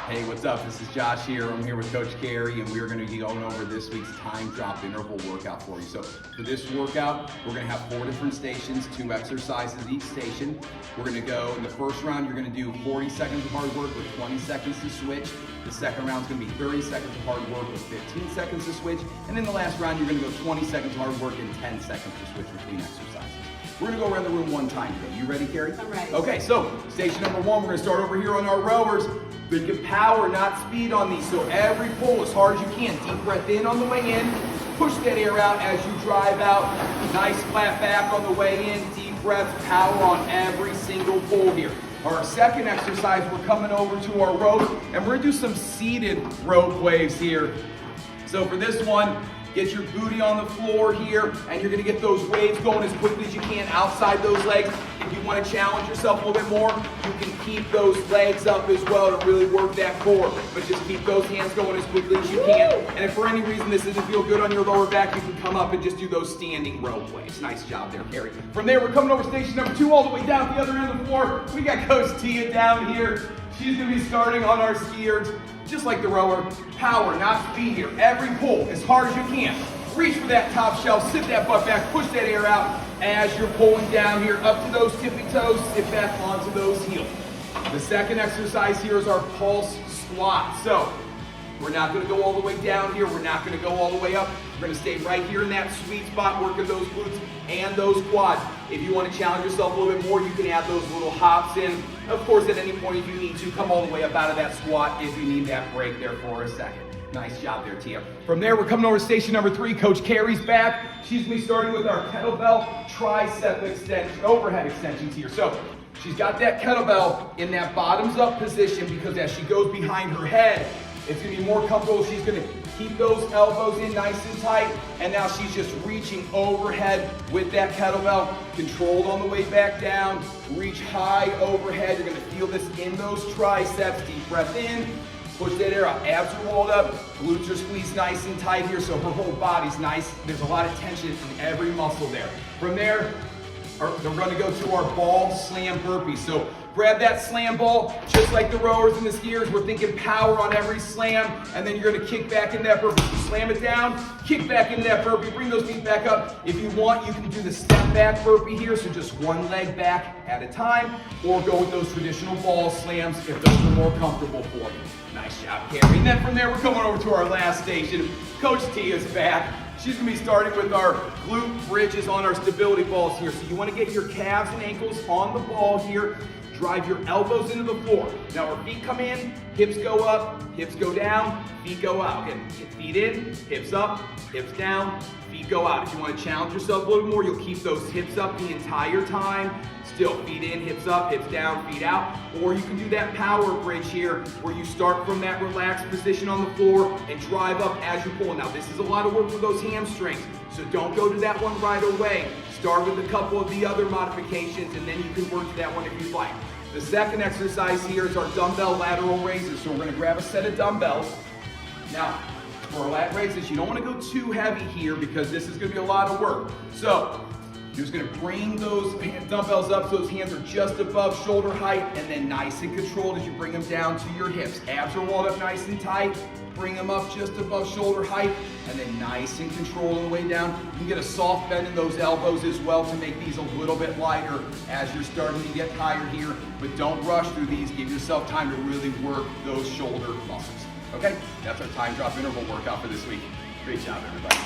Hey, what's up? This is Josh here. I'm here with Coach KARI, and we're going to be going over this week's time drop interval workout for you. So for this workout, we're going to have 4 different stations, 2 exercises each station. We're going to go in the first round, you're going to do 40 seconds of hard work with 20 seconds to switch. The second round is going to be 30 seconds of hard work with 15 seconds to switch. And in the last round, you're going to go 20 seconds of hard work and 10 seconds to switch between exercises. We're going to go around the room one time today. You ready, KARI? I'm ready. Okay, so station number 1, we're going to start over here on our rowers. Thinking power, not speed on these. So every pull as hard as you can. Deep breath in on the way in. Push that air out as you drive out. Nice flat back on the way in. Deep breath, power on every single pull here. Our second exercise, we're coming over to our rope, and we're going to do some seated rope waves here. So for this one, get your booty on the floor here, and you're going to get those waves going as quickly as you can outside those legs. If you want to challenge yourself a little bit more, you can keep those legs up as well to really work that core. But just keep those hands going as quickly as you can. And if for any reason this doesn't feel good on your lower back, you can come up and just do those standing rope waves. Nice job there, KARI. From there, we're coming over station number 2 all the way down the other end of the floor. We got Coach Tia down here. She's going to be starting on our SKIERG, just like the rower. Power, not speed here. Every pull as hard as you can. Reach for that top shelf, sit that butt back, push that air out as you're pulling down here up to those tippy toes, sit back onto those heels. The second exercise here is our pulse squat. So we're not going to go all the way down here. We're not going to go all the way up. We're going to stay right here in that sweet spot, working those glutes and those quads. If you want to challenge yourself a little bit more, you can add those little hops in. Of course, at any point, if you need to, come all the way up out of that squat if you need that break there for a second. Nice job there, Tia. From there, we're coming over to station number 3. Coach KARI's back. She's going to be starting with our kettlebell tricep extension, overhead extensions here. So she's got that kettlebell in that bottoms up position because as she goes behind her head, it's going to be more comfortable. She's going to keep those elbows in nice and tight. And now she's just reaching overhead with that kettlebell, controlled on the way back down. Reach high overhead. You're going to feel this in those triceps. Deep breath in. Push that air out. Abs are rolled up. Glutes are squeezed nice and tight here, so her whole body's nice. There's a lot of tension in every muscle there. From there, we're going to go to our ball slam burpees. So grab that slam ball, just like the rowers and the skiers. We're thinking power on every slam, and then you're going to kick back in that burpee. Slam it down, kick back in that burpee, bring those feet back up. If you want, you can do the step back burpee here, so just one leg back at a time, or go with those traditional ball slams if those are more comfortable for you. Nice job, KARI. And then from there, we're coming over to our last station. Coach Tia's back. She's going to be starting with our glute bridges on our stability balls here. So you want to get your calves and ankles on the ball here. Drive your elbows into the floor. Now our feet come in, hips go up, hips go down, feet go out. Again, feet in, hips up, hips down, feet go out. If you want to challenge yourself a little more, you'll keep those hips up the entire time. Still, feet in, hips up, hips down, feet out. Or you can do that power bridge here where you start from that relaxed position on the floor and drive up as you pull. Now this is a lot of work for those hamstrings, so don't go to that one right away. Start with a couple of the other modifications and then you can work to that one if you like. The second exercise here is our dumbbell lateral raises. So we're going to grab a set of dumbbells. Now, for our lat raises, you don't want to go too heavy here because this is going to be a lot of work. So you're just going to bring those dumbbells up so those hands are just above shoulder height, and then nice and controlled as you bring them down to your hips. Abs are rolled up nice and tight. Bring them up just above shoulder height, and then nice and controlled on the way down. You can get a soft bend in those elbows as well to make these a little bit lighter as you're starting to get tired here. But don't rush through these. Give yourself time to really work those shoulder muscles. Okay? That's our time drop interval workout for this week. Great job, everybody.